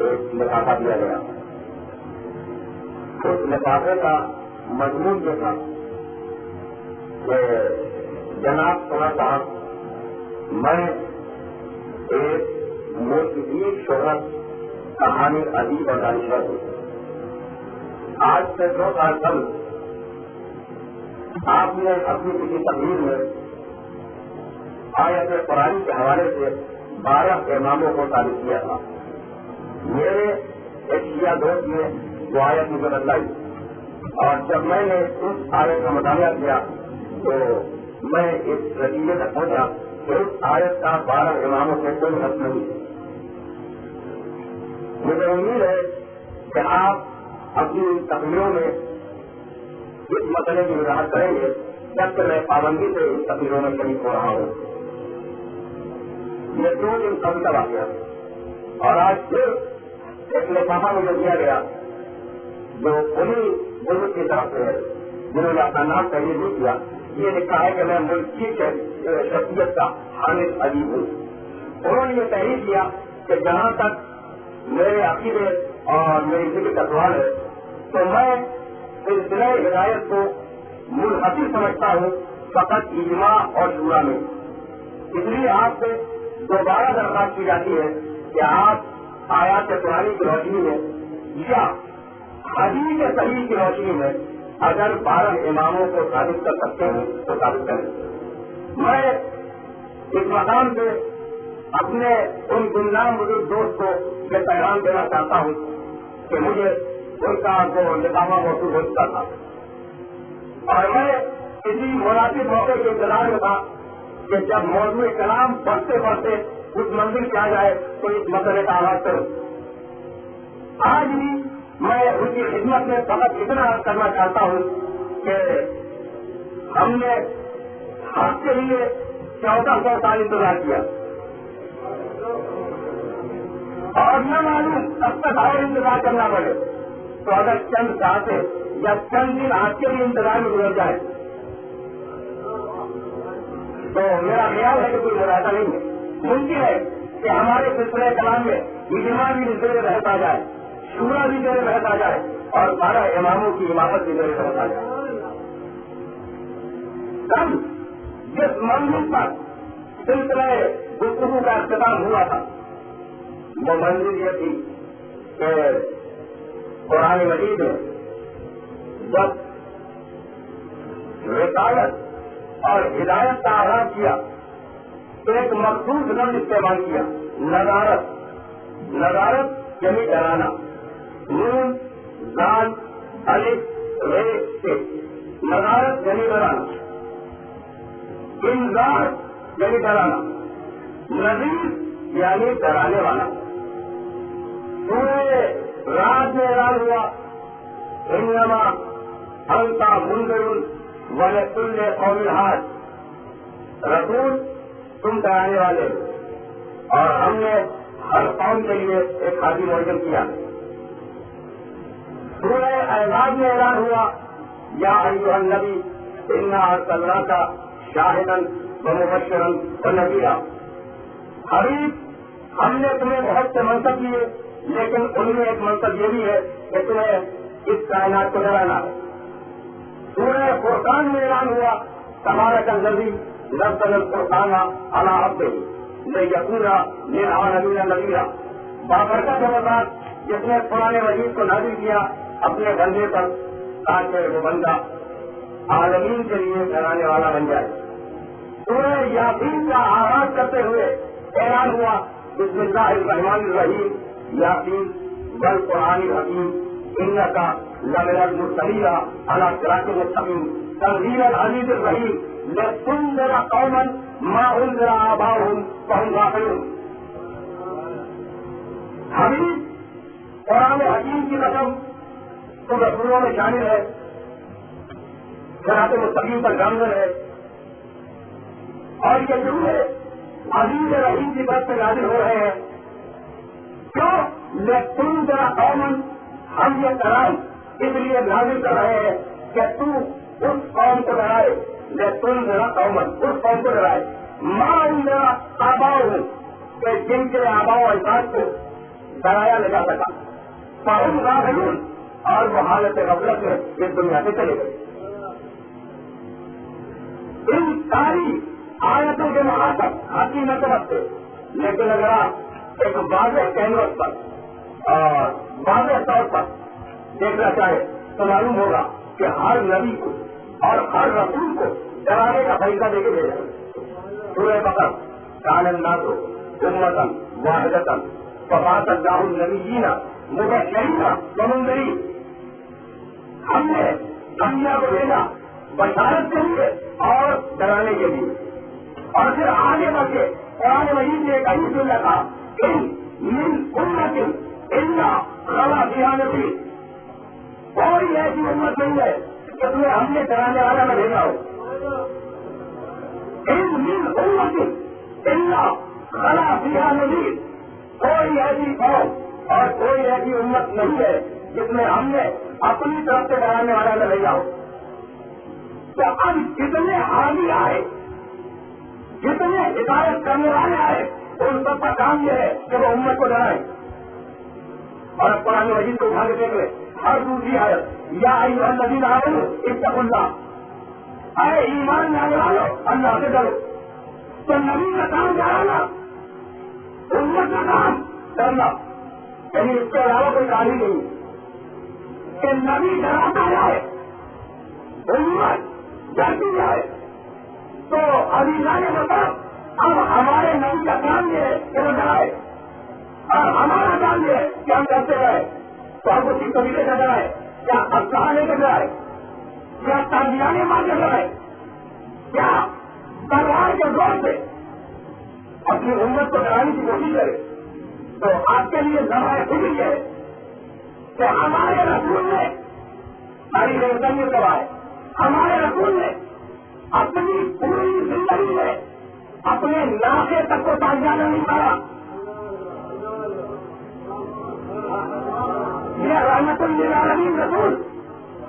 ایک لفافہ دیا گیا. اس لفافے کا مضمون یہ تھا کہ جناب سنا صاحب میں ایک موسیقی شہرت کہانی ادیب اور دانشور ہوں. آج سے 2 سال قبل آپ نے اپنی کسی تقریر میں آیت قرآن کے حوالے سے 12 اماموں کو ثابت کیا تھا. میرے ایک شیعہ دوست نے وہ آیت مجھے بتلائی اور جب میں نے اس آیت کا مطالعہ کیا تو میں اس نتیجے تک پہنچا کہ اس آیت کا 12 اماموں سے کوئی حق نہیں. مجھے امید ہے کہ آپ اپنی تقریروں میں اس مسئلے کی وضاحت کریں گے جبکہ میں پابندی سے ان تقریروں میں شریک ہو رہا ہوں. یہ 2 دن قبل کا واقعہ اور آج پھر ایک لفافہ مجھے دیا گیا جو انہیں بزرگ کی طرف سے ہے جنہوں نے اپنا نام تحریر نہیں کیا. یہ لکھا ہے کہ میں ملکی شخصیت کا حامد ادیب ہوں. انہوں نے یہ تحریر کیا کہ جہاں تک میرے عقیدے اور میری فکر کا سوال ہے تو میں سلسلہ ہدایت کو منحصر سمجھتا ہوں فقط اجماع اور شورا میں. اس لیے آپ سے دوبارہ درخواست کی جاتی ہے کہ آپ آیات قرآن کی روشنی میں یا حدیث صحیح کی روشنی میں اگر 12 اماموں کو ثابت کر سکتے ہیں تو ثابت کریں. میں اس مقام پہ اپنے ان گمنام بزرگ دوست کو یہ پیغام دینا چاہتا ہوں کہ مجھے ان کا جو لفافہ موصول ہو چکا تھا اور میں کسی مناسب موقع کے انتظار میں تھا کہ جب موضوع کلام بڑھتے بڑھتے اس منزل پہ آ جائے تو اس مسئلے کا آغاز کروں. آج بھی میں ان کی خدمت میں فقط اتنا عرض کرنا چاہتا ہوں کہ ہم نے حق کے لیے 1400 سال انتظار کیا اور نہ معلوم اب تک اور انتظار کرنا پڑے. تو اگر چند ساتیں یا چند دن آپ کے لیے انتظار میں گزر جائے تو میرا خیال ہے کہ کوئی مراحلہ نہیں ہے. ممکن ہے کہ ہمارے سلسلہ کلام میں اجماع بھی زیر بحث آ جائے, شورا بھی زیر بحث آ جائے اور 12 اماموں کی امامت بھی زیر بحث آ جائے. کل جس منزل پر سلسلہ گفتگو کا اختتام ہوا تھا وہ منزل یہ تھی کہ قرآن مجید میں جب رسالت اور ہدایت کا آغاز کیا ایک مخصوص لفظ استعمال کیا, نظارت. نظارت یعنی ڈرانا, نون زال الف رے سے نظارت یعنی ڈرانا, انذار یعنی ڈرانا, نذیر یعنی ڈرانے والا. پورے رات میں اعلان ہوا انما انت منذر ولکل قوم ہاد, رسول تم ڈرانے والے اور ہم نے ہر قوم کے لیے ایک خاصی معجم کیا. سورہ احزاب میں اعلان ہوا یا ایھا النبی انا ارسلناک شاہدا ومبشرا ونذیرا, حبیب ہم نے تمہیں بہت سے منصب دیے لیکن ان میں ایک منصب یہ بھی ہے کہ تمہیں اس کائنات کو ڈرانا ہے. سورہ فرقان میں اعلان ہوا تبارک الذی نزل الفرقان علی عبدہ لیکون للعالمین نذیرا, بابرکت ہے ذات جس نے قرآن مجید کو نازل کیا اپنے بندے پر تاکہ وہ بندہ عالمین کے لیے ڈرانے والا بن جائے. سورہ یاسین کا آغاز کرتے ہوئے اعلان ہوا بسم اللہ الرحمن الرحیم یاسین والقرآن الحکیم انک لمن المرسلین علی صراط مستقیم تنزیل العزیز الرحیم لتنذر قوما ما انذر آباؤهم فهم غافلون. حبیب قرآن حکیم کی قسم تو رسولوں میں شامل ہے, صراط مستقیم پر گامزن ہے اور یہ ضرور ہے عزیز رحیم کی طرف سے نازل ہو رہے ہیں. کیوں لتنذر قوما, ہم یہ کلام اس لیے نازل کر رہے ہیں کہ تو اس قوم کو ڈرائے, لتنذر قوما اس قوم کو ڈرائے, ما انذر آباؤهم کہ جن کے آباء و اجداد کو ڈرایا نہیں جا سکا. فہم غافلون، اور وہ حالت غفلت میں اس دنیا سے چلے گئے. ان ساری آیتوں کے محاذ حقیقت رکھتے، لیکن اگر آپ ایک واضح کینوس پر اور واضح طور پر دیکھنا چاہے تو معلوم ہوگا کہ ہر نبی کو اور ہر رسول کو ڈرانے کا فریضہ دے کے بھیجا. سورہ بقرہ کان الناس امۃ واحدۃ فبعث اللہ النبیین مبشرین ومنذرین. ہم نے انبیاء کو بھیجا بشارت کے لیے اور ڈرانے کے لیے. اور پھر آگے بڑھ کے قرآن مجید نے ایک حدیث میں لکھا ان من امۃ الا خلا فیہا نذیر. کوئی ایسی امت نہیں ہے جس میں ہم نے ڈرانے والا نہ بھیجا ہو. ان من امت الا خلا فیہا نذیر. کوئی ایسی قوم اور کوئی ایسی امت نہیں ہے جس میں ہم نے اپنی طرف سے ڈرانے والا نہ بھیجا ہو. تو اب جتنے حامی آئے، جتنے ہدایت کرنے والے آئے، ان سب کا کام یہ ہے کہ وہ امت کو ڈرائیں. اور اب قرآن مجید کو اٹھا کے دیکھ لیں، ہر دوسری آیت یا ایھا الذین آمنوا اتقوا اللہ. اے ایمان لانے والوں اللہ سے ڈرو. تو نبی کا کام ڈرانا، امت کا کام ڈرنا. یعنی اس کے علاوہ کوئی کام ہی نہیں کہ نبی ڈراتا جائے، امت ڈرتی جائے. تو ابھی لانے مطلب اب ہمارے نبی کا کام یہ ہے کہ وہ ڈرائے، اور ہمارا کام یہ ہے کہ ہم ڈرتے رہے. تو ہم اسی طریقے سے ڈرائے، کیا افسانے کے ڈرائے، کیا تازیانے مار کے ڈرائے، کیا تلوار کے زور سے اپنی امت کو ڈرانے کی کوشش کرے. تو آپ کے لیے ذرائع کھلی ہے کہ ہمارے رسول نے ساری زندگی کروائے. ہمارے رسول نے اپنی پوری زندگی میں اپنے ناقے تک کو تازیانہ نہیں مارا. یہ رحمت للعالمین رسول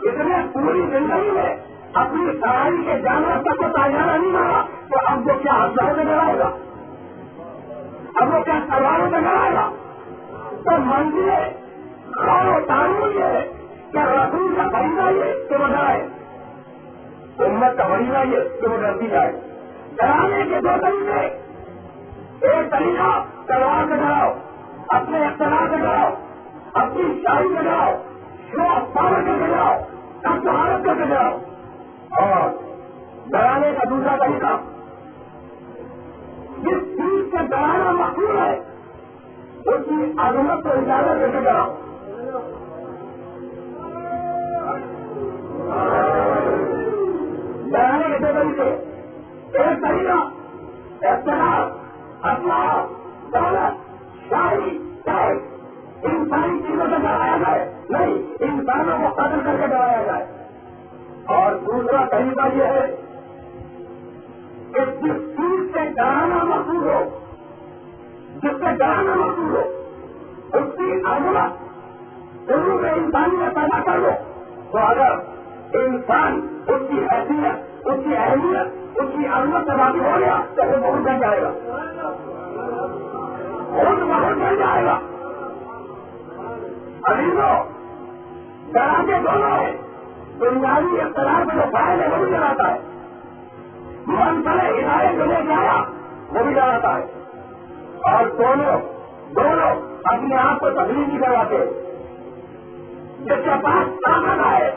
اس نے پوری زندگی میں اپنی سواری کے جانور تک کو تازیانہ نہیں مارا. تو اب وہ کیا ہتھیاروں سے ڈرائے گا؟ اب وہ کیا تلواروں سے ڈرائے گا؟ تو منزل اور قانون یہ ہے کہ رسول کا فریضہ یہ کہ وہ ڈرائے، امت کا فریضہ یہ کہ وہ ڈرتی جائے. ڈرانے کے دو طریقے، ایک طریقہ تلوار سے ڈراؤ، اپنے اختلاف سے ڈراؤ، اپنی شاہی سے ڈراؤ، شو آف پاور کر کے ڈراؤ، حالت کر کے ڈراؤ. اور ڈرانے کا دوسرا طریقہ جس چیز سے ڈرانا مقبول ہے اس کی عظمت کو اجازت دے کے ڈراؤ. ڈرانے کے دو طریقے، ایک طریقہ اختلاف، اخلاق، دولت، شاعری، انسانی چیزوں سے ڈرایا جائے، نہیں انسانوں کو قتل کر کے ڈرایا جائے. اور دوسرا طریقہ یہ ہے کہ جس چیز سے ڈرانا مقصود ہو، جس سے ڈرانا مقصود ہو، اس کی عظمت شروع میں انسانی میں پیدا کر لو. تو اگر انسان اس کی حیثیت، اس کی اہمیت، اس کی عظمت سے واقف ہو گیا تو وہ بہت بڑھ جائے گا، بہت بڑھ جائے گا. عزیزوں، ڈراتے دونوں ہیں. دنیاوی اختلاف میں جو فائدے وہ بھی ڈراتا ہے، منصب ہدایت جو لے کے آیا وہ بھی ڈراتا ہے. اور دونوں اپنے آپ کو تبدیل نہیں کرواتے. جس کے پاس طاقت ہے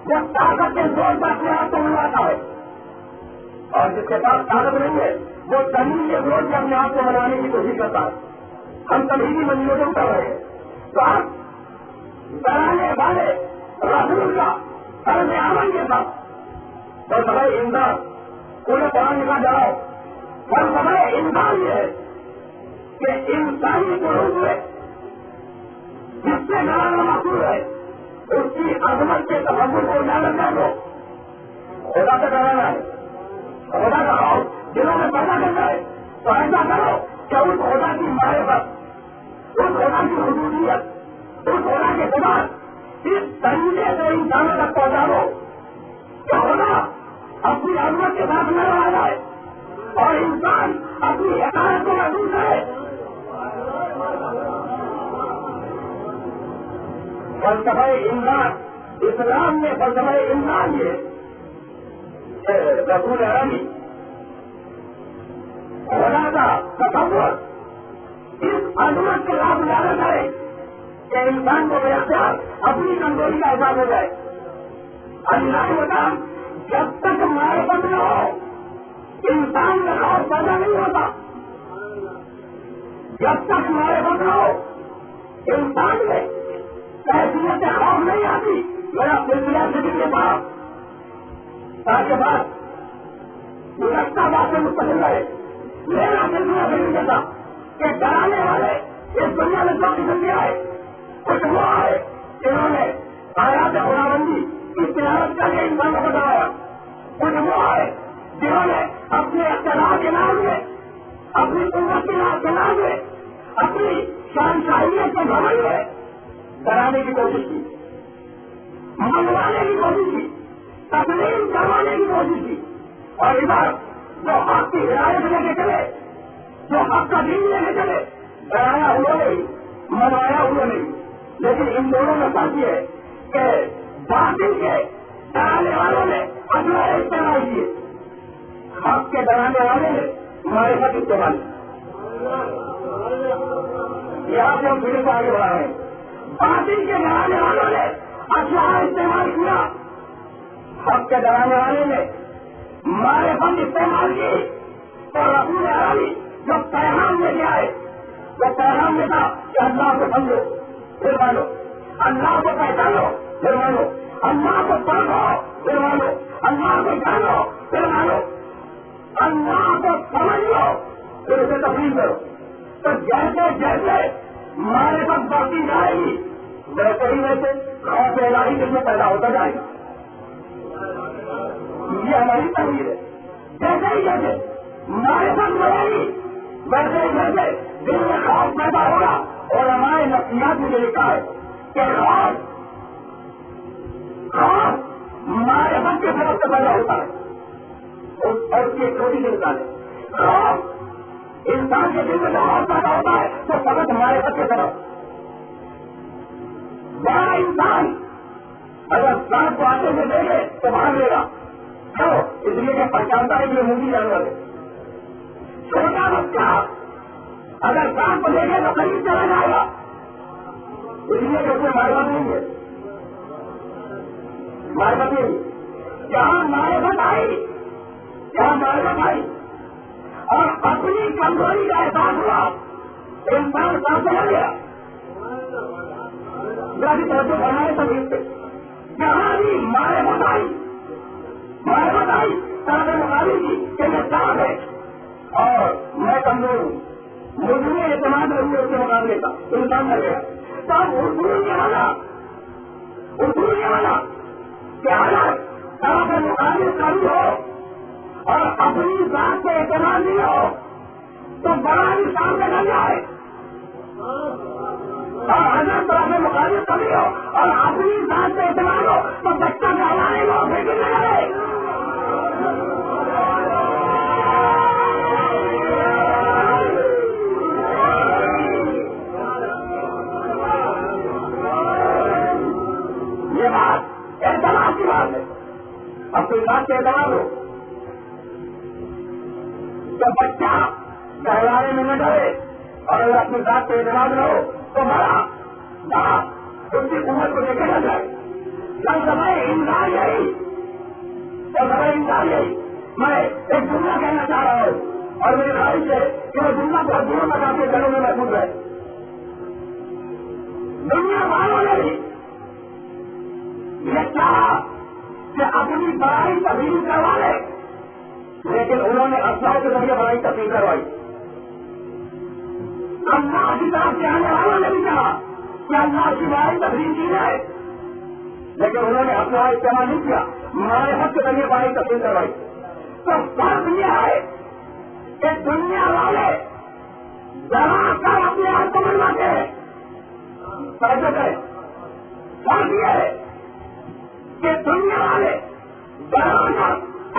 وہ طاقت کے زور پر اپنے آپ کو منواتا ہے، اور جس کے پاس طاقت نہیں ہے وہ دلیل کے زور سے اپنے آپ کو منوانے کی کوشش کرتا ہے. ہم سبھی کی منزلوں کر رہے ہیں. تو آپ ڈرانے والے رسول کا طرز عمل کے ساتھ فلسفہ انسان پورے قرآن کا ڈراؤ. فلسفہ انسان یہ ہے کہ انسانی قلوب میں جس سے ڈرانا مقصود ہے اس کی عظمت کے تصور کو اجاگر کر دو. خدا سے ڈرانا ہے، خدا کا خوف دلوں میں پیدا کرنا ہے. تو ایسا کرو کہ اس خدا کی معرفت، اس خدا کی حدودیت، اس خدا کے خدمات اس طریقے سے انسانوں تک پہنچا دو کہ خدا اپنی عظمت کے ساتھ نہ رہا جائے اور انسان اپنی حکایت کو محسوس کرے. فلسفہ امداد، اسلام میں فلسفہ امداد یہ رسول عربی خدا کا تصور اس عظمت کے ساتھ لانا چاہے کہ انسان کو بے اختیار اپنی کمزوری کا احساس ہو جائے. اللہ کے مطابق جب تک معرفت نہ ہو انسان کا خوف پیدا نہیں ہوتا. جب تک معرفت نہ ہو انسان میں کیفیت خوف نہیں آتی. میرا سلسلہ شریف کے پاس تاکہ بات گزشتہ بات سے مستقل رہے. میرا سلسلہ شریف کے تھا کہ ڈرانے والے اس دنیا میں جو قسم کے آئے کچھ وہ آئے جنہوں نے آیات خداوندی کی تلاوت کر کے انسان کو بتایا. کچھ وہ آئے جنہوں نے اپنے اقتدار کے نام میں اپنی قوت کے نام میں اپنی شہنشاہیت کے گھمنڈ میں ڈرانے کی کوشش کی، منوانے کی کوشش کی، تسلیم کروانے کی کوشش کی. اور ادھر جو حق کی ہدایت لے کے چلے، جو حق کا دین لے کے چلے، ڈرایا ہوا نہیں، منوایا ہوا نہیں. لیکن ان دونوں میں فرق یہ ہے کہ باطل کے ڈرانے والوں نے اپنا استعمال کیے، حق کے ڈرانے والے نے معرفت استعمال کی. یہاں سے ہم پھر کو آگے بڑھا رہے ہیں. باطل کے ڈرانے والوں نے اپنا استعمال کیا، حق کے ڈرانے والے نے معرفت استعمال کی. تو رسول عربی جو پیغام لے کے آئے وہ پیغام میں تھا کہ اللہ کو سمجھو پھر مانو، اللہ کو پہچانو پھر مانو، اللہ کو پڑھو پھر مانو، اللہ کو جانو پھر مانو، اللہ کو سمجھ لو پھر اسے تسلیم کرو. تو جیسے جیسے معرفت بڑھتی جائے گی ویسے ہی ویسے خوف الہی دل میں پیدا ہوتا جائے گا. یہ ہماری تحریر ہے. جیسے ہی جیسے معرفت بڑھے گی ویسے ہی ویسے دل میں خوف پیدا ہوگا. اور ہمارے نفسیات میں یہ لکھا ہے کہ خوف معرفت کے طرف سے پیدا ہوتا ہے. اور اس کی ایک چھوٹی سی مثال ہے. خوف انسان کے دل میں جو خوف پیدا ہوتا ہے تو فقط معرفت کی طرف. بڑا انسان اگر سانپ کو آتے ہوئے دیکھے تو بھاگ لے گا. کیوں؟ اس لیے کہ پہچانتا ہے کہ یہ موٹی جانور ہے. چھوٹا بچہ اگر سانپ کو دیکھے تو قریب چلا جائے گا، اس لیے کہ اس میں معرفت نہیں ہے. معرفت نہیں. جہاں معرفت آئی اور اپنی کمزوری کا احساس ہوا انسان سانپ چلا گیا. توجہ بنائے سب اس پہ جہاں بھی معرفت آئی سارے مقابل کی کہ میں صاحب ہے اور میں کمزور ہوں، مجھے اعتماد نہیں ہے اس کے مقابلے کا انسان لگ گیا. تو اب اصول یہ والا کہ اگر طرف مقابل کمی ہو اور اپنی ذات سے اعتماد نہیں ہو تو بڑا انسان کا نہ جائے. اور اگر طرف مقابل کمی ہو اور اپنی ذات سے اعتماد ہو تو بچہ کہلائے گا پھر بھی نہ جائے. یہ بات اعتماد کی بات ہے. اپنی ذات سے اعتماد ہو تو بچہ کہلانے میں نہ ڈرے، اور اگر اپنی ذات سے اعتماد نہ ہو تو بڑا اس کی عمر کو دیکھا نہ جائے. فلسفہ امداد یہی. میں ایک جملہ کہنا چاہ رہا ہوں اور میری خواہش ہے کہ وہ جملہ بہت دنوں تک آپ کے گھروں میں محفوظ ہے. دنیا والوں نے بھی یہ چاہا کہ اپنی بڑائی تبدیل کروا لے، لیکن انہوں نے افسروں کے ذریعے بڑائی تبدیل کروائی. اللہ کی طرف سے آنے والوں نے بھی کہا کہ اللہ کی بڑائی تبدیل کی جائے، لیکن انہوں نے اپنا استعمال نہیں کیا، معرفت کے ذریعے بڑائی تبدیل کروائی. تو فرق یہ ہے کہ دنیا والے ڈرا کر اپنے آپ کو منواتے ہیں. فرق یہ ہے کہ دنیا والے ڈرا کر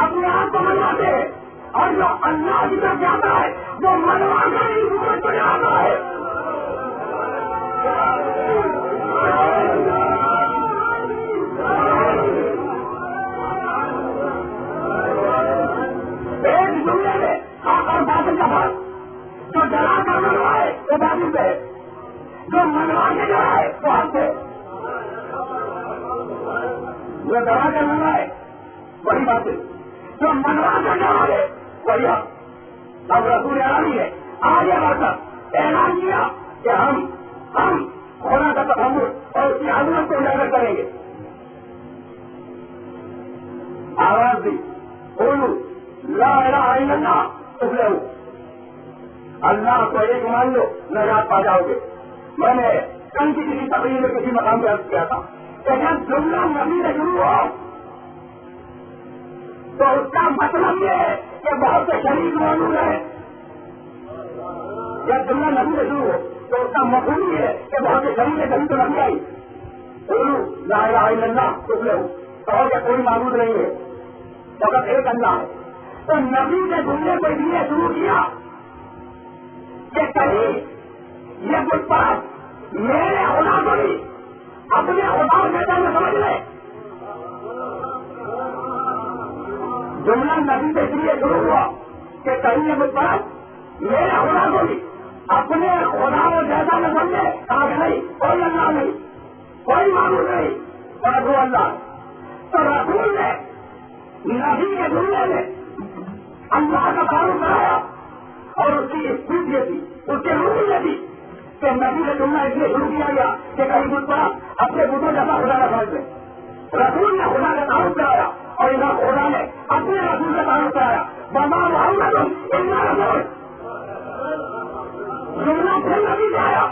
اپنے آپ کو منواتے ہیں اور جو اللہ کی طرف جاتا ہے وہ منوا کر ہی حکومت کو جاتا ہے. کے جو ہے وہ ہم سے جو دبا کر لگا ہے وہی بات ہے، جو منوا کر لگا ہے وہی آپ۔ اب رسول عالمی ہے آگے بڑھ کر اعلان کیا کہ ہم خدا کا تصور اور اس کی عظمت کو اجاگر کریں گے۔ آواز دی قولوا لا الہ الا اللہ تفلحوا، اللہ کو ایک مان لو نجات پا جاؤ گے۔ میں نے کل کی کسی تقریر میں کسی مقام پہ عرض کیا تھا کہ جب جملہ نبی سے شروع ہو تو اس کا مطلب یہ ہے کہ بہت سے شریک موجود ہیں۔ جب جملہ نبی سے شروع ہو تو اس کا مفہوم یہ ہے کہ بہت سے شریک کبھی تو نبی آئی۔ قولوا لا الہ الا اللہ تفلحوا، کہو کہ کوئی معبود نہیں ہے فقط ایک اللہ ہے۔ تو نبی نے جملے کو اس لیے شروع کیا کہ کہیں یہ کچھ بات میرے خدا کو بھی اپنے خدا جیسا میں سمجھ لے۔ جملہ نبی سے اس لیے شروع ہوا کہ کہیں یہ کچھ بات میرے خدا کو بھی اپنے خدا جیسا میں سمجھے، کہا کہ نہیں کوئی اللہ نہیں، کوئی معبود نہیں، اور وہ اللہ۔ تو رسول نے نبی کے جملے میں اللہ کا تعارف کرایا اور اس کی اسپیڈ یہ تھی، اس کے روح یہ تھی کہ نبی کا جملہ اس لیے شروع کیا گیا کہ کہیں کچھ بڑا اپنے بتوں جیسا خدا کا سمجھ لے۔ رسول نے خدا کا تعارف کرایا اور ادھر خدا نے اپنے رسول کا تعارف کرایا۔ وما محمد الا رسول، جملہ پھر نبی سے آیا،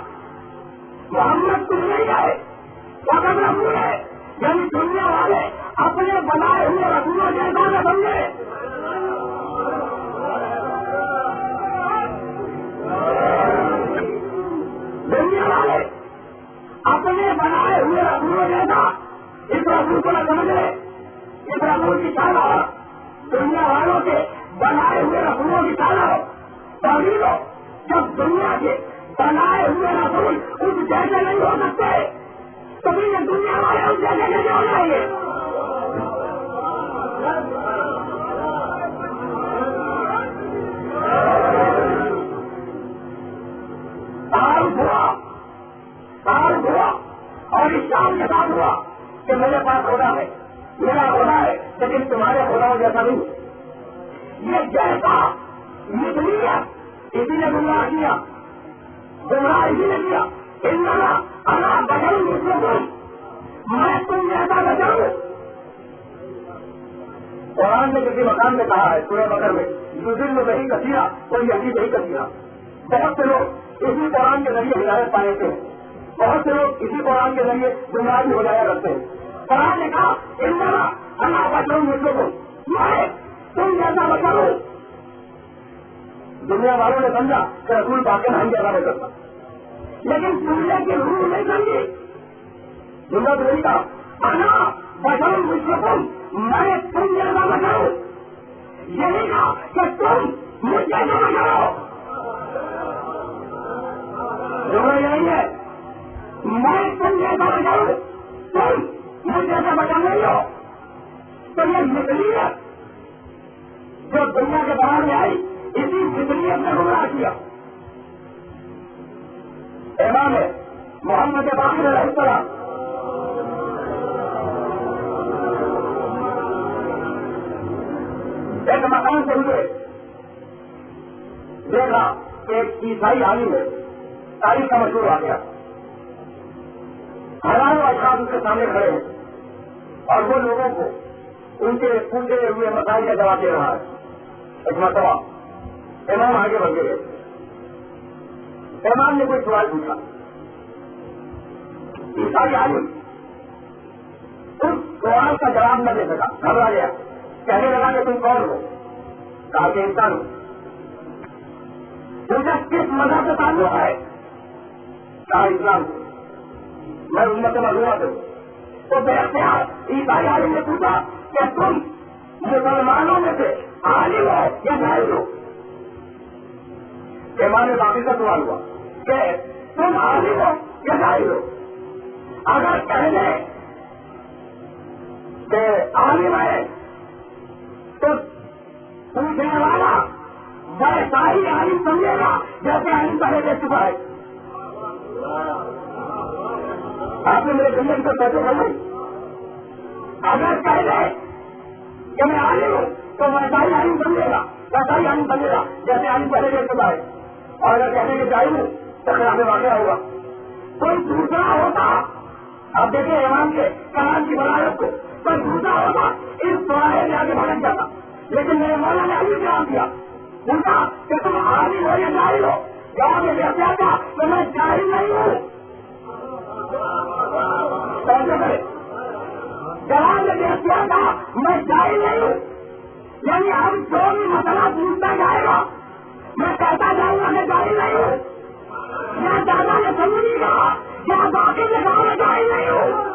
محمد تم نہیں آئے فقط رسول ہے، یعنی دنیا والے اپنے بنائے ہوئے رسولوں جیسا نہ سمجھے۔ دنیا والے اپنے بنائے ہوئے رسولوں جیسا اس رسول کو نہ سمجھ لے، اس رسول کی شان ہو دنیا والوں کے بنائے ہوئے رسولوں کی شان ہو۔ تبھی لو جب دنیا کے بنائے ہوئے رسول اس جیسے نہیں ہو سکتے تو پھر یہ دنیا والے اس جیسے کیسے ہو جائیں گے؟ تعارف ہوا اور اس شان کے ساتھ ہوا کہ میرے پاس خدا ہے، میرا خدا ہے، لیکن تمہارے خدا جیسا نہیں۔ یہ جیسا مثلیت اسی نے گمراہ کیا، گمراہ اسی نے کیا۔ انما انا بشر مثلکم، میں تم جیسا بشر ہوں۔ قرآن نے کسی مقام میں کہا ہے سورہ بقرہ میں یضل بہ کثیرا ویہدی بہ کثیرا، بہت سے لوگ اسی قرآن کے ذریعے ہدایت پائے تھے، بہت سے لوگ اسی قرآن کے ذریعے گمراہی ہو جایا کرتے ہیں۔ قرآن نے کہا انما انا بشر مثلکم، میں تم جیسا بشر ہوں۔ دنیا والوں نے سمجھا کہ رسول پاک ہم جیسا بشر تھا، لیکن دنیا کی روح نہیں سمجھی۔ دنیا تو نہیں کہا انا بشر مثلکم، میں تم جیسا بشر ہوں، یہ نہیں کہا کہ تم مجھ جیسا بشر ہو۔ جملہ یہی ہے، میں تم جیسا بشر ہوں، تم مجھ جیسا بشر نہیں ہو۔ تو یہ مثلیت جو دنیا کے باہر میں آئی اسی مثلیت نے گمراہ کیا۔ امام محمد باقر علیہ السلام ایک مکان سے ہوئے، دیکھا ایک عیسائی عالم ہے، تاریخ کا مشہور آ گیا، ہزاروں اشخاص اس کے سامنے کھڑے ہیں اور وہ لوگوں کو ان کے پوچھے ہوئے مسائل کا جواب دے رہا ہے۔ ایک مرتبہ امام آگے بڑھ گئے، امام نے کوئی سوال پوچھا، عیسائی عالم اس سوال کا جواب نہ دے سکا، گھبرا گیا، کہنے لگا کہ تم کون ہو؟ کہا کہ انسان ہو۔ تم کا کس مذہب سے تعلق ہے؟ کہا اسلام سے۔ میں امت معلومات ہوں۔ تو بے اختیار عیسائی عالم نے پوچھا کہ تم مسلمانوں میں سے عالم ہو یا جاہل ہو؟ امام باقی کا سوال ہوا کہ تم عالم ہو یا جاہل ہو؟ اگر کہہ دیں کہ عالم ہے تو پوچھنے والا ویسا ہی عالم سمجھے گا جیسے عالم پہلے دے چکا ہے۔ آپ نے میرے زندگی کو پیسے کھائی. اگر کہہ دے کہ میں عالم ہوں تو ویسا ہی عالم بنے گا, ویسا ہی عالم بنے گا جیسے عالم پہلے دے چکا ہے. اور اگر کہنے کے جاہل ہوں تو خلاف واقعہ ہوگا. کوئی دوسرا ہوتا, اب دیکھیں امام کے کلام کی بلایت کو, کوئی دوسرا ہوتا اس دوارے میں آگے بھڑک جاتا. لیکن میرے مولا نے علی جواب دیا, پوچھا کہ تم عالم ہو یا جاہل ہو؟ جواب میں کیا تھا کہ میں جاہل نہیں ہوں. جواب میں کیا تھا میں جاہل نہیں ہوں. یعنی اب جو بھی مسئلہ پوچھتا جائے گا میں کہتا جاؤں گا میں جاہل نہیں ہوں. میں دادا نے سمجھی گا کیا باقی نے کہا میں جاہل نہیں ہوں.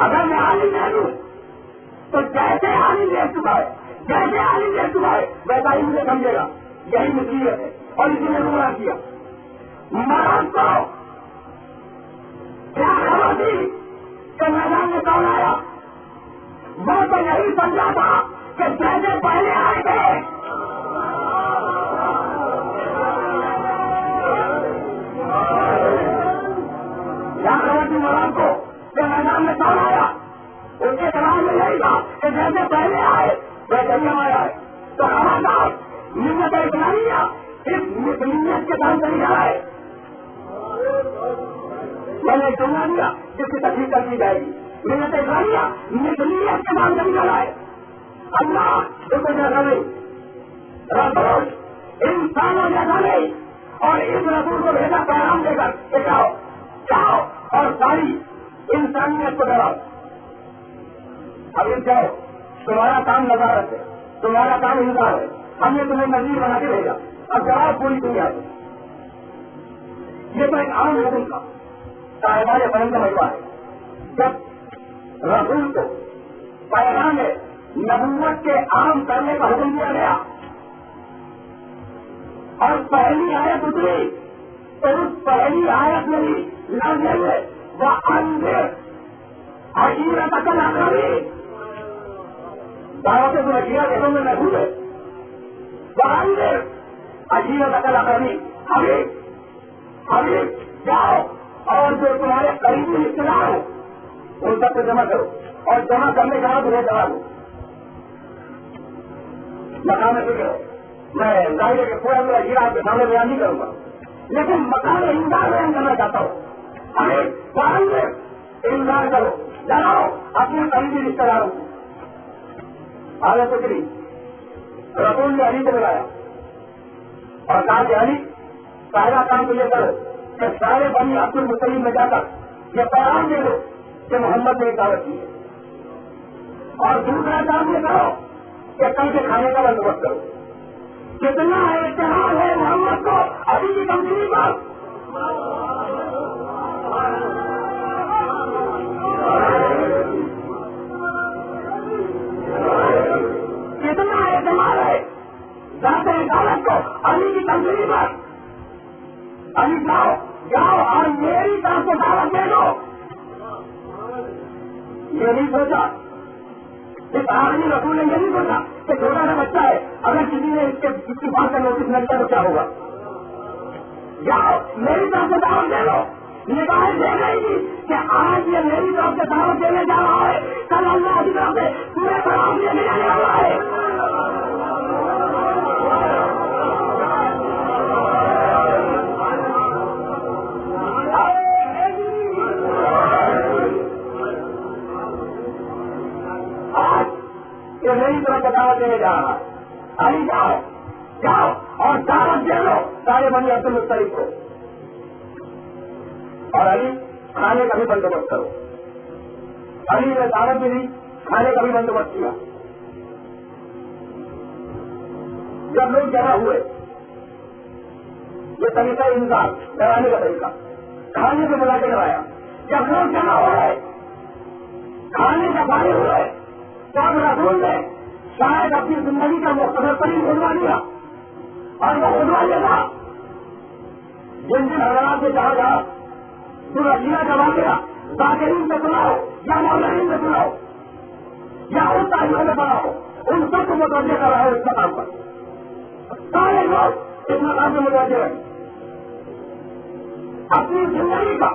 اگر میں عالم نہیں ہوں تو جیسے عالم لے چکا ہے, جیسے عالم لے چکا ہے ویسا ہی مجھے سمجھے گا. یہی مصیبت ہے اور اسی نے گمراہ کیا. مرد کو کیا خبر تھی کہ میدان میں کون آیا؟ وہ تو یہی سمجھا تھا کہ جیسے پہلے آئے تھے. کیا خبر تھی مرد کو کہ میدان میں کون آیا؟ اس کے سوال میں یہی تھا کہ جیسے پہلے آئے ویسے ہی آیا ہے. تو خبردار ملت اسلامیہ اس مسلمیت کے ساتھ نہیں رہا ہے. میں نے سنا دیا جس کی تکلیف کر دی جائے گی. ملت اسلامیہ مسلمیت کے ساتھ نہیں رہا ہے. اللہ اس کو جیسا نہیں, رسول انسانوں جیسا نہیں, اور اس رسول کو بھیجا پیغام دے کر کہ جاؤ جاؤ اور ساری انسانیت کو ڈراؤ. اب ان جاؤ, تمہارا کام نظارت ہے, تمہارا کام انکار ہے. ہم نے تمہیں نظیر بنا کے بھیجا, اب جواب پوری دنیا سے. یہ تو ایک عام حکم کا صاحبان فرم کا مجمع ہے. جب رسول کو پیغام نبوت کے عام کرنے کا حکم دیا گیا اور پہلی آیت اتری تو اس پہلی آیت میں بھی لفظ ہے وہ اندر عشیرت الاقربین. دعوت کو عشیرت دیکھوں میں محفوظ ہے. وہ اندر عشیرت الاقربین, ابھی جاؤ اور جو تمہارے قریبی رشتے دار ہو ان سب کو جمع کرو, اور جمع کرنے کے بعد انہیں جواب دو. مقام فکر ہو, میں ظاہر ہے کہ پورا میرا ہیرا آپ کے سامنے بیان نہیں کروں گا, لیکن مقام انکار بیان کرنا چاہتا ہوں. ابھی فارم سے انکار کرو, جاؤ اپنے قریبی رشتے داروں کو. آگے کچھ نہیں, رسول نے علی کو بلایا اور کہا کہ علی پہلا کام تو یہ کرو کہ سارے بنی عبد المطلب میں جا کر یہ پیغام دے دو کہ محمد نے دعوت کی ہے, اور دوسرا کام یہ کرو کہ کل کے کھانے کا بندوبست کرو. کتنا احترام ہے محمد کو ابھی کی کمپنی پر. کتنا اعتماد ہے ذات رسالت کو علی کی کمپنی پر. علی جاؤ جاؤ اور میری طرف سے دعوت دے دو. یہ نہیں سوچا, اس آدمی رسول نے یہ نہیں سوچا کہ چھوٹا سا بچہ ہے, اگر کسی نے اس کی بات کا نوٹس نہ کیا تو کیا ہوگا. جاؤ میری طرف سے دعوت دے دو. نگاہ دے رہی تھی کہ آج یہ میری طرف سے دعوت دینے جا رہا ہے, کل اللہ کی طرف سے پورے پیغام دینے جانے والا ہے. یہ میری طرف دعوت دینے جا رہا ہے. علی جاؤ جاؤ اور دعوت دے دو سارے بنی عبد المطلب کو, اور علی کھانے کا بھی بندوبست کرو. علی نے دعوت بھی دی, کھانے کا بھی بندوبست کیا. جب لوگ جمع ہوئے, یہ طریقہ انکار ڈرانے کا طریقہ, کھانے سے بلا کے ڈرایا. جب لوگ جمع ہو رہے, کھانے سے فارغ ہوئے, تب رسول نے شاید اپنی زندگی کا مختصر ترین خطبہ دیا, اور وہ خطبہ یہ تھا جن جن حضرات سے کہا تھا تو رسیلہ کا گیا ذاکرین سے سناؤ یا مولین سے سناؤ یا ان تاریخوں میں بناؤ، ان سب کو متوجہ کر رہا ہے اس مقام پر. سارے لوگ اس مقام سے متوجہ ہیں. اپنی زندگی کا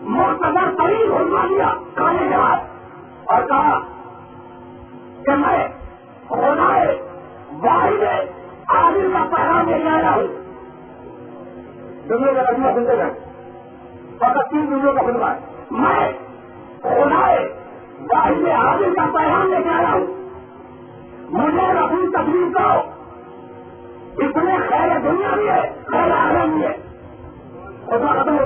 معتبر ترین حکم دیا کھانے کے بعد اور کہا کہ میں خدا واحد عادل کا پیغام لے کے آیا ہوں. دنیا کا خدمہ سنتے گئے فقط 3 دنوں کا خدمہ ہے. میں خدا واحد عادل کا پیغام لے کے آیا ہوں. مجھے اپنی تکلیف کرو، اس میں خیر دنیا بھی ہے خیر آخرت بھی ہے. خدا ختم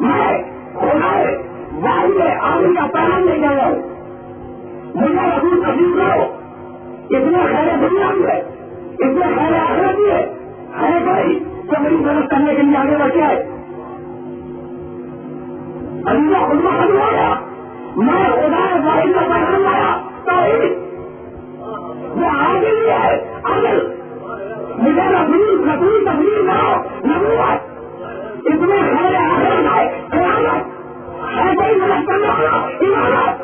میں خدا واحد عادل کا پیغام لے کے آیا ہوں. مجھے اپنی تکلیف کرو، اس میں خیر دنیا بھی ہے اس میں خیر آخرت بھی ہے. ہے کوئی تو میری مدد کرنے کے لیے آگے بڑھے آئے. اللہ خود ختم ہو گیا. میں خدا واحد کا پیغام لایا توحید، وہ آگے بھی ہے عادل. مجھے رسول تبلیغ کرو نبوت، اس میں خیر آخرت ہے قیامت. ہے کوئی مدد کرنے والا عبادت.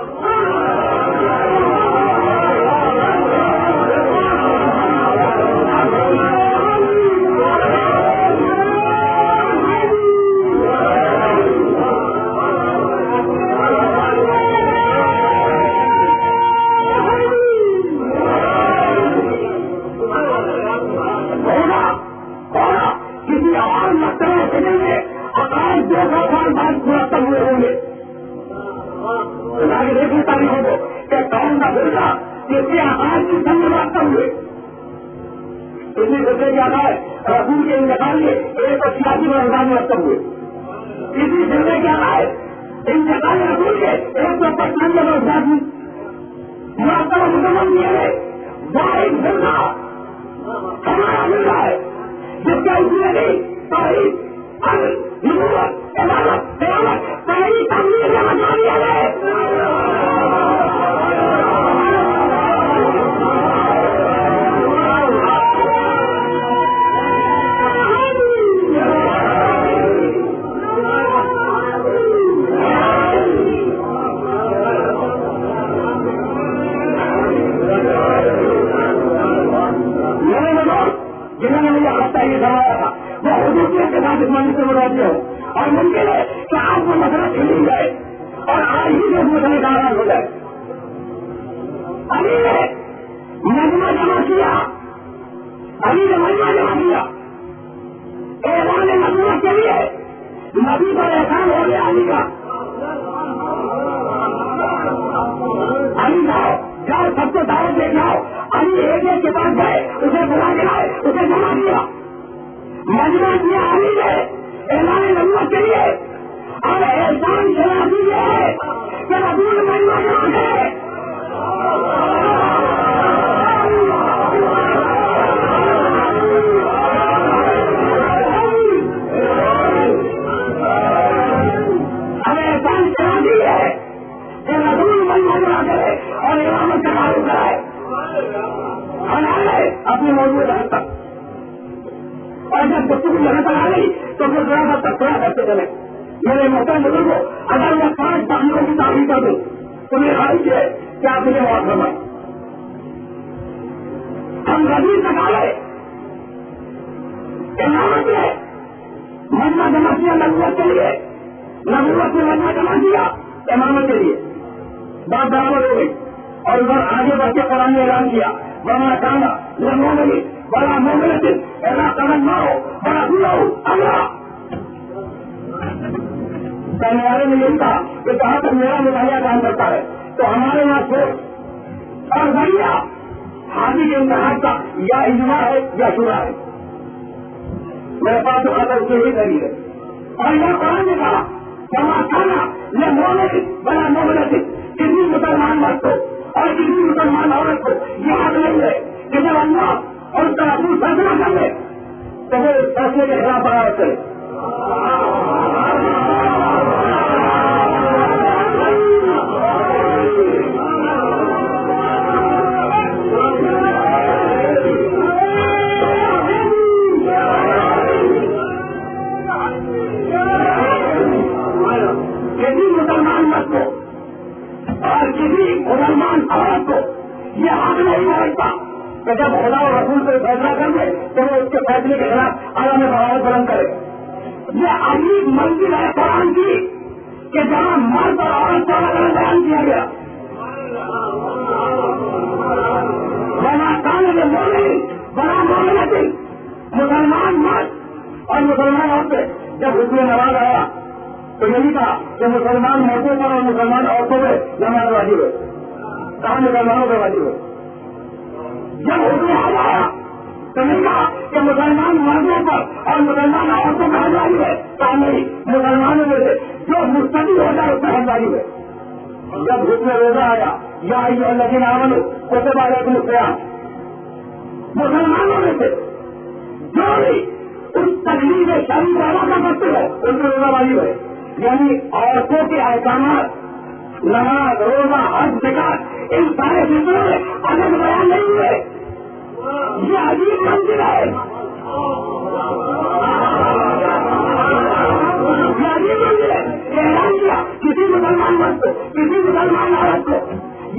رسول کے انتقال میں 186 رمضان رکھتے ہوئے اسی جگہ کیا ہے انتقال رسول کے 195 رمضان مرتبہ مسلمان کیے گئے. واحد زندہ ہمارا زندہ ہے جس کا اس میں نہیں توحید عدل نبوت عبادت قیامت پہلی تبلیغ کا مجمع دیا گیا. جنہوں نے مجھے ہفتہ یہ سمایا تھا وہ حدودیت کے ساتھ اس منزل سے متوجہ ہو اور ممکن ہے کہ آپ کو مسئلہ کھل جائے اور آج ہی سے اس مسئلے کا آغاز ہو جائے. علی نے مجمع جمع کیا، علی نے مجمع جمع کیا اعلان نبوت کے لیے. نبی پر احسان ہو گیا علی کا. علی جاؤ سب کو دعوت دے جاؤ. علی ایک کے پاس گئے، اسے بلا کے لائے، اسے جمع کیا، مجمع کیا علی نے اعلان نبوت کے لیے. اور احسان شناسی یہ ہے کہ رسول مجمع جمع کرے. اب احسان شناسی ہے کہ رسول مجمع جمع کرے اور امامت کا تعارف کرائے. اپنے موضوع رہتا اور جب بچوں کی جگہ پر آ گئی تو پھر تھوڑا سا تکڑا کرتے چلے. میرے محترم بزرگوں اگر میں 5 تعلیموں کی تعریف کر دوں تو میرے خواہش ہے کہ آپ مجھے معاف فرمائیں. ہم غریب تک آ گئے امامت میں مجمع جمع کیا نبوت کے لیے، نبوت میں مجمع جمع کیا امامت کے لیے. بات برابر ہو گئی اور ادھر آگے بڑھ کے قرآن نے اعلان کیا بڑا کانا مومنی بڑا مومن ایسا قدم مارو بڑا دور اللہ. کہنے والے نے یہی کہا کہ جہاں تک میرا مطالعہ کام کرتا ہے تو ہمارے یہاں سوچ اور ذریعہ حاجی کے امتحان کا یا اجماع ہے یا شورا ہے. میرے پاس تو خطر اس یہی دلیل ہے. اور یہ قرآن نے کہا جہاں کھانا یہ مومن بڑا مومن کسی مسلمان مرد کو اور کسی مسلمان عورت کو یہ حق نہیں ہے کہ جب اللہ اور اس کا رسول فیصلہ کر لے تو وہ اس فیصلے کے خلاف بغاوت کرے. کسی مسلمان عورت کو یہ حق نہیں پہنچتا کہ جب خدا اور رسول سے فیصلہ کر دے تو وہ اس کے فیصلے کے خلاف عالم بغاوت بلند کرے۔ یہ عجیب منزل ہے قرآن کی کہ جہاں مرد اور عورت کو الگ الگ بیان کیا گیا۔ بنا کان مومن بنا مومن مسلمان مرد اور مسلمان عورتیں جب حکم نماز آیا تو یہی کہا کہ مسلمان مردوں پر اور مسلمان عورتوں میں نماز واجب ہے، کہاں مسلمانوں پر واجب ہے۔ جب حکم حج آیا تو نہیں کہا کہ مسلمان مردوں پر اور مسلمان عورتوں کا حج واجب ہے، کہا نہیں مسلمانوں میں سے جو مستقل ہو جائے اس کا حج واجب ہے۔ جب حکم روزہ آیا یا ایھا الذین آمنوا کتب علیکم الصیام، مسلمانوں میں سے جو بھی اس تکلیف شرعی کا ادا کرتے ہو ان کو روزہ واجب ہے۔ یعنی عورتوں کے احکامات نماز روزہ حج زکات ان سارے سلسلوں میں الگ بیان نہیں ہوئے۔ یہ عجیب منزل ہے، یہ عجیب منزل ہے کہ اعلان کیا کسی مسلمان مرد کو کسی مسلمان عورت کو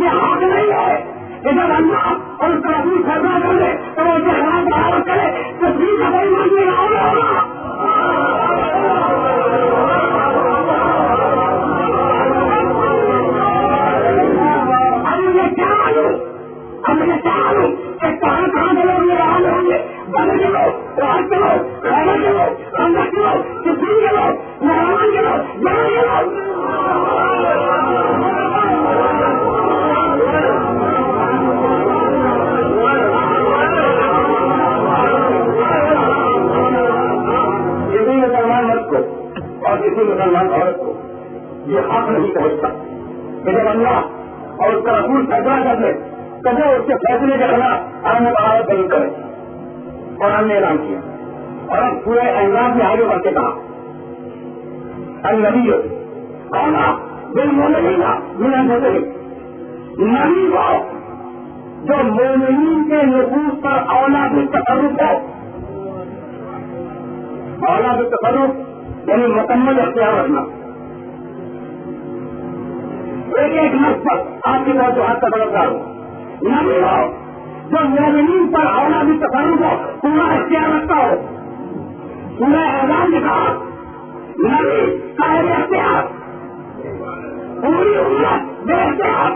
یہ حق نہیں ہے کہ جب اللہ اور اس کا رسول فیصلہ کر دے تو وہ اسے حرام بغاوت کرے تو ٹھیک ہے بھائی مان لے ہوگا۔ اب مجھے کیا معلوم کہ کہاں کہاں کے لوگ میرے حال ہوں گے، بڑے کے لوگ راج کے لوگ خیبر کے لوگ سندر کے لوگ کشمیر کے لوگ مہربان کے لوگ جمع کے لوگ۔ کسی مسلمان مرد کو اور کسی مسلمان عورت کو یہ حق نہیں پہنچتا کہ جب اللہ اور اس کا رسول فیصلہ کر دے تو وہ اس کے فیصلے کے خلاف عالم بغاوت بلند کرے۔ قرآن نے اعلان کیا اور اب پورے انجام میں آگے بڑھ کے کہا النبی اولا بالمؤمنین من انفسہم، نبی کو جو مومنین کے نفوس پر اولا بالتصرف ہو، اولا بالتصرف یعنی مکمل اختیار رکھنا۔ ایک نفس پر آپ کی توجہات کا طلبگار ہو، نبی ہو جو مومنین پر اولا بھی تصرف ہو پورا اختیار رکھتا ہو۔ پورا اعلان لکھا نبی صاحب اختیار، پوری امت بے اختیار۔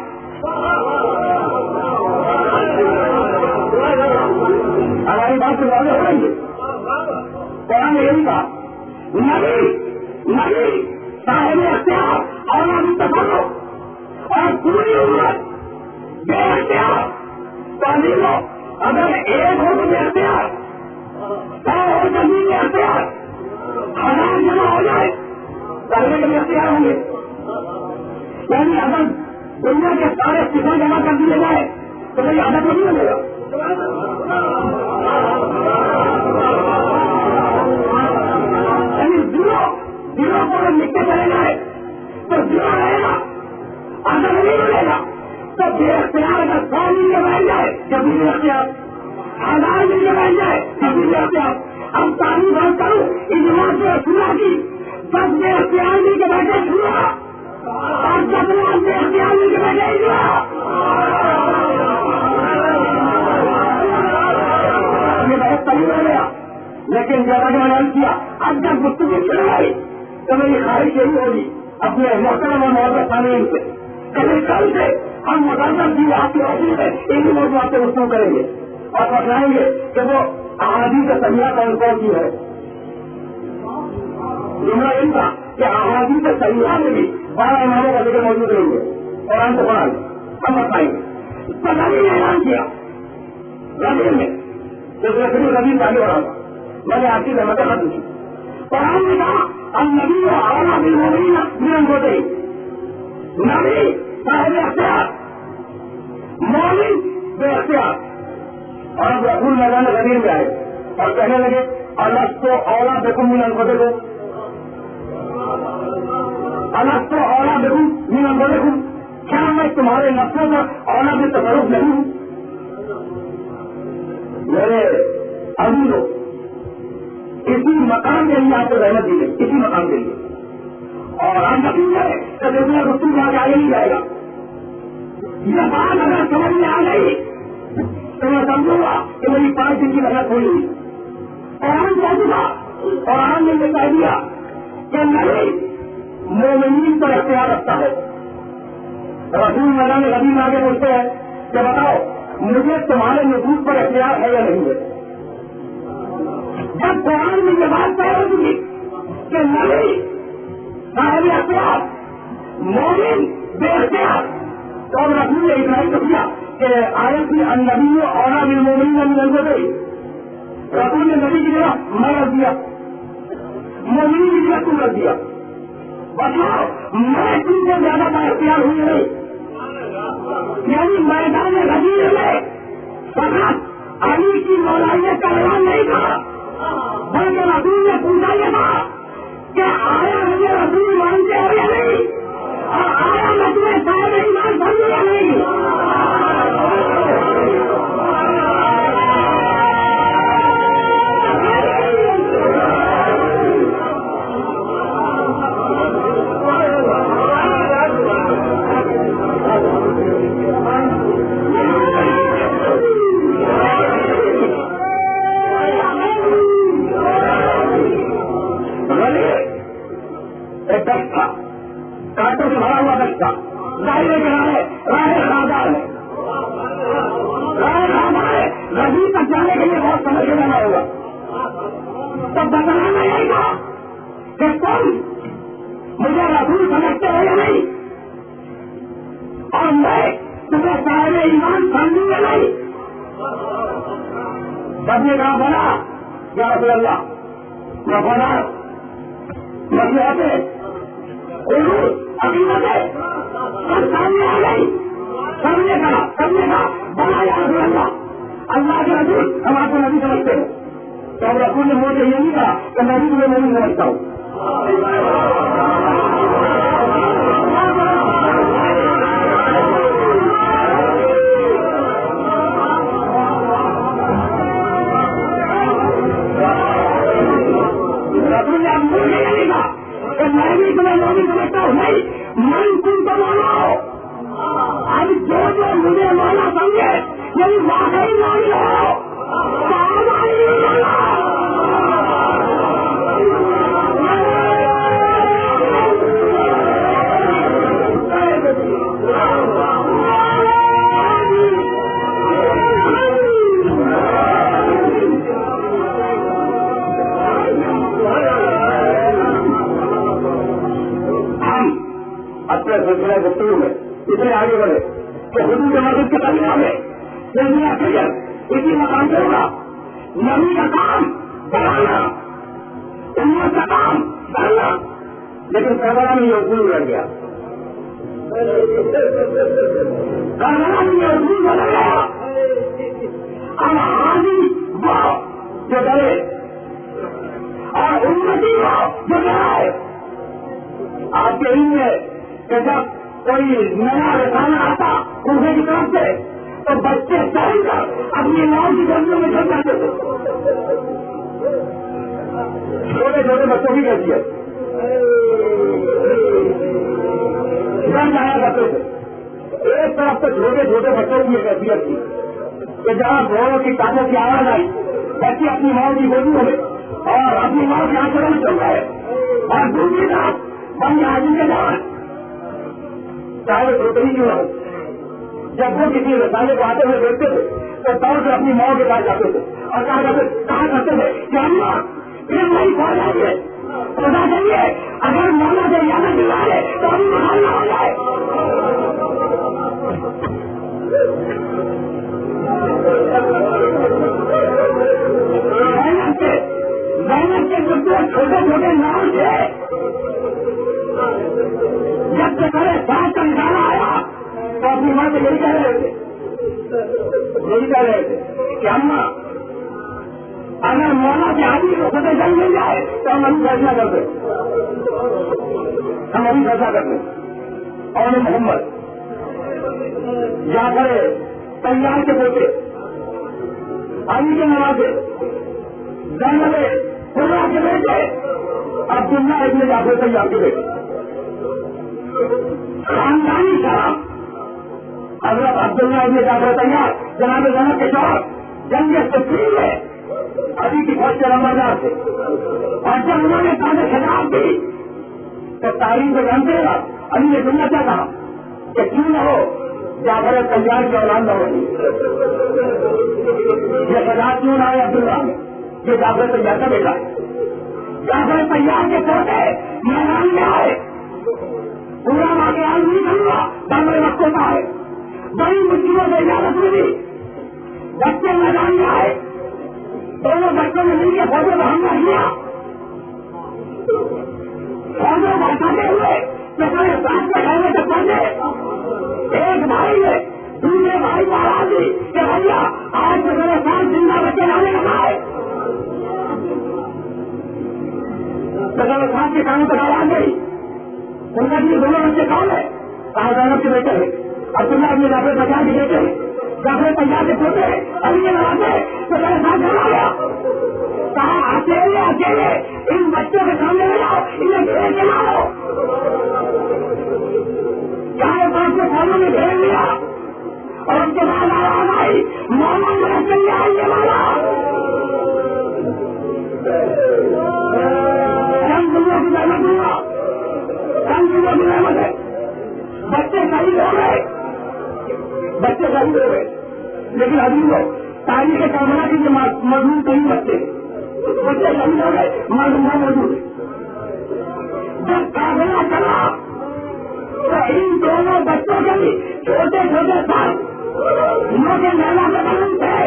ہماری بات سے واضح ہو رہی ہے، قرآن نے یہی کہا نبی صاحب اختیار اولا بھی تصرف اور پوری امت بے اختیار۔ تعلیم ہو اگر ایک ہو تو بے اختیار، سو ہو زمین میں اختیار، ہزار جمع ہو جائے کرنے کے لیے اختیار ہوں گے۔ یعنی اگر دنیا کے سارے صفات جمع کر دیے جائے تو کوئی عادت نہیں بنے گا۔ یعنی دلوں کو اگر لکھ کے چلے جائے تو دلوں رہے گا، عادت نہیں بنے گا۔ تو بے اختیار اگر 100 مل کے بیٹھ جائے کبھی بے اختیار، 1000 مل کے بیٹھ جائے کبھی بے اختیار۔ اب تعریف بات کروں اجماع سے سنا کی 10 بے اختیار مل کے بیٹھے سنا اور 10 لاکھ بے اختیار مل کے بیٹھے اجماع۔ یہ بہت طویل ہو گیا لیکن جیسا کہ میں نے عرض کیا اب جب گفتگو چل رہی تو میری خواہش یہی ہوگی اپنے محترم اور معزز سامعین سے کل سے ہم مدرسہ کی آپ کی روشنی میں انہی موضوعات سے گفتگو کریں گے اور بتلائیں گے کہ وہ احادیث صحیحہ کون کون سی ہے۔ جملہ یہی تھا کہ احادیث صحیحہ میں بھی 12 اماموں کا ذکر موجود رہیں گے، قرآن سے قرآن ہم بتائیں گے۔ پتہ نے اعلان کیا ربیع میں جب ربیع چالو ہو رہا تھا، میں نے آپ کی رحمت ختم کی، قرآن نے کہا النبی اولیٰ بالمؤمنین من انفسہم، نبی صاحب اختیار، مومن بے اختیار۔ اور اب رسول میدان غدیر میں آئے اور کہنے لگے الستو اولیٰ بکم من انفسکم، الستو اولیٰ بکم من انفسکم، کیا میں تمہارے نفسوں پر اولیٰ بھی تصرف نہیں ہوں؟ میرے ابھی لوگ اسی مقام کے لیے آپ کو رحمت دی گئی، اسی مقام کے لیے، اور ہم یقین ہے کہ دوسرا رسول آگے نہیں جائے گا۔ یہ بات اگر سمجھ میں آ گئی تو میں سمجھوں گا کہ میری 5 دن کی محنت ہوئی. قرآن کہہ چکا, قرآن نے یہ کہہ دیا کہ نہیں مومنین پر اختیار رکھتا ہے. رسول میدان غدی میں آگے بولتے ہیں کہ بتاؤ مجھے تمہارے نفوذ پر اختیار ہے یا نہیں ہے. جب قرآن میں یہ بات طے ہو چکی کہ نہیں صاحب اختیار مومن بے اختیار, تو اب رسول نے اظہار کر دیا کہ آیت کی النبی اولا بالمؤمنین من انفسہم. رسول نے نبی کی جگہ میں رکھ دیا, مومنین کی جگہ تم رکھ دیا. بتاؤ میں تم سے زیادہ با اختیار ہوئی نہیں. یعنی میدان غدیر میں فقط علی کی مولائیت کا اعلان نہیں تھا, بلکہ رسول نے پوچھا یہ تھا کہ آیا مجھے رسول مانتے ہو یا نہیں, اور آیا میں تمہیں صاحب ایمان سمجھوں یا نہیں. کانٹوں سے بھرا ہوا دشتا ظاہر کنارے راہ خاردار ہے, راہ خاردار ہے. غزی تک جانے کے لیے بہت سمجھ کے جانا ہوگا. تب بتانا یہی تھا کہ تم مجھے رسول سمجھتے ہو یا نہیں, اور میں تمہیں صاحب ایمان سمجھوں یا نہیں. سب نے کہا بولا یا رسول اللہ وفادار نصیحتیں حقیقت ہے سب سامنے آ گئی. سب نے کہا بنا یا رسول اللہ, اللہ کے رسول ہم آپ کو نبی سمجھتے ہیں. تو اب رسول نے مجھے یہ نہیں کہا کہ میں بھی تمہیں نہیں سمجھتا ہوں. رسول نے اب مجھے یہ نہیں کہا کہ میں بھی تمہیں نہیں سمجھتا ہوں. نہیں, من تم تو مولا ہو. اب جو مجھے مولا سمجھے یعنی واقعی مانی ہو اپنے سلسلہ گفتگو میں اتنے آگے بڑھے کہ حدود مدد کے درمیان میں سلسلہ فکر اسی مقام سے ہوگا. نبی کا کام بڑھانا, امت کا کام بڑھنا, لیکن کربلا میں یہ اصول بڑھ گیا. کربلا میں یہ اصول بدل گیا. اب حاضی وہ جو ڈرے اور امتی وہ جو ڈرائے. آپ کے علم میں کہ جب کوئی نیا رسالہ آتا کوفے کی طرف سے تو بچے چل کر اپنی ماں کی گردوں میں چل جاتے تھے. چھوٹے چھوٹے بچوں کی کہتی ہے گھر جایا کرتے تھے. ایک طرف سے چھوٹے چھوٹے بچوں کی کیفیت تھی کہ جہاں گھوڑوں کی تازوں کی آواز آئی بچے اپنی ماں کی گودی ہوئے اور اپنی ماں کے آنکھوں میں چل رہے, اور دوسری طرف بند آدمی کے جان چاہے وہ چھوٹے ہی کیوں نہ ہو, جب وہ کسی رسالے کو آتے ہوئے دیکھتے تھے تو دوڑ سے اپنی ماں کے پاس جاتے تھے اور کہا کرتے تھے کہ اللہ پھر نہیں پڑ جائیے, خدا چاہیے اگر مولا سے اجازت دلا ہے تو ہم محلہ ہو جائے. محنت کے جو چھوٹے چھوٹے نام تھے جب سے بڑے ساتھ کا نکالا آیا تو اپنی ماں سے یہی کہہ رہے تھے کہ اماں اگر مولا کے آدمی کو خود جنگ مل جائے تو ہم ابھی فیصلہ کرتے, ہم ابھی فیصلہ کرتے. اور محمد جعفر تیار کے پوتے علی کے نوازے زینب قرہ کے بیٹے عبداللہ ابن جعفر تیار کے بیٹے خاندانی شراب. اب عبداللہ ابن جعفر تیار جناب زینب کے شوہر جنگ صفین ہے ابھی کی فوج کے نمبردار تھے، اور جب انہوں نے کام خلاف دی تو تعلیم کو جانتے گا ابھی نے سننا کیا کہا کہ کیوں نہ ہو جعفر تیار کی اولاد نہ ہوگی، یہ خلاف کیوں نہ ہے عبداللہ میں، یہ جعفر تیار کا بیٹا ہے، جعفر تیار کے پوتے میدان میں آئے، پورا واقعہ نہیں کروں گا دامے وقتوں کا ہے، بڑی مشکلوں سے اجازت ملی، بچے میدان میں آئے، دونوں بچوں نے مل کے فوجوں کا حملہ کیا، فوجوں کو ہٹاتے ہوئے پہلے ساتھ میں کھانے تک پہنچے، ایک بھائی نے دوسرے بھائی کو آواز دی کہ بھیا آج تو میرے ساتھ زندہ بچے لانے لگا ہے، میرے ساتھ کے کھانے تک آواز گئی، ان کا بھی دونوں بچے کون ہے، کہا زینب کے بیٹے ہیں، عبداللہ ابن جعفر تیار کے بیٹے ہیں، جعفر تیار کے پوتے ابھی یہ لگاتے تو میرے ساتھ چلا گیا، کہا اکیلے ان بچوں کے سامنے لے جاؤ، انہیں گھیر کے لاؤ، چاہے پانچ کے فونوں میں گھیر لیا، اور اس کے بعد آواز آئی محمد میرا چلے آئیے والا، چند دنوں کی محنت ہوا، چند دنوں کی محنت ہے، بچے شہید ہو گئے، بچے شہید ہو گئے، لیکن ابھی وہ تاریخ کربلا کی مضمون کئی بچے شہید ہو گئے، معلومات موجود ہے، جب قافلہ چلا تو ان دونوں بچوں کے بھی چھوٹے چھوٹے سال انہوں کے میلا میں بند تھے،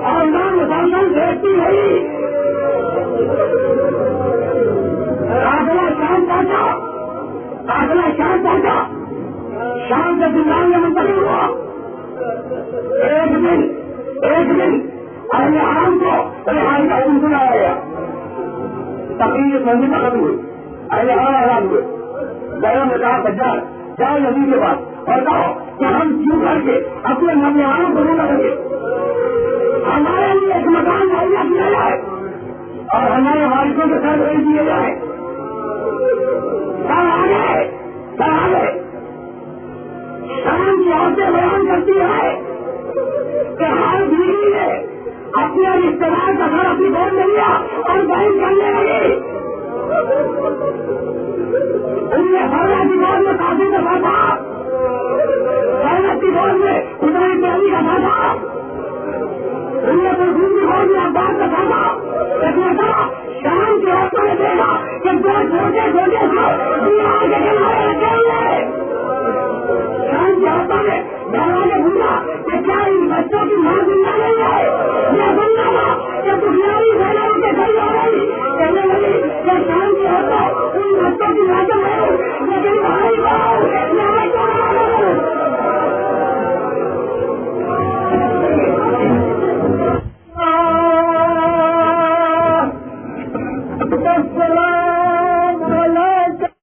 اور نام مسلمان دیکھتی رہی، قافلہ شام پہنچا، قافلہ شام پہنچا، شام سے دنیا میں منتقل ہوا، ایک دن اہل حرم کو رہائی کا حکم سنایا گیا، تقریر منزل میں ختم ہوئی، اہل حرم آزاد ہوئے، زینب نے کہا سجاد جاؤ نبی کے پاس اور کہو کہ ہم کیوں کر کے اپنے نوجوانوں کو نہیں لگیں گے، ہمارے لیے ایک مکان مہیا کیا جائے اور ہمارے وارثوں کے ساتھ بھیج دیے جائے، سب آگے شام کی عورتیں بیان کرتی ہے کہ ہر بیوی نے اپنے رشتے دار کا گھر اپنی گود میں لیا اور بہن کرنے لگی،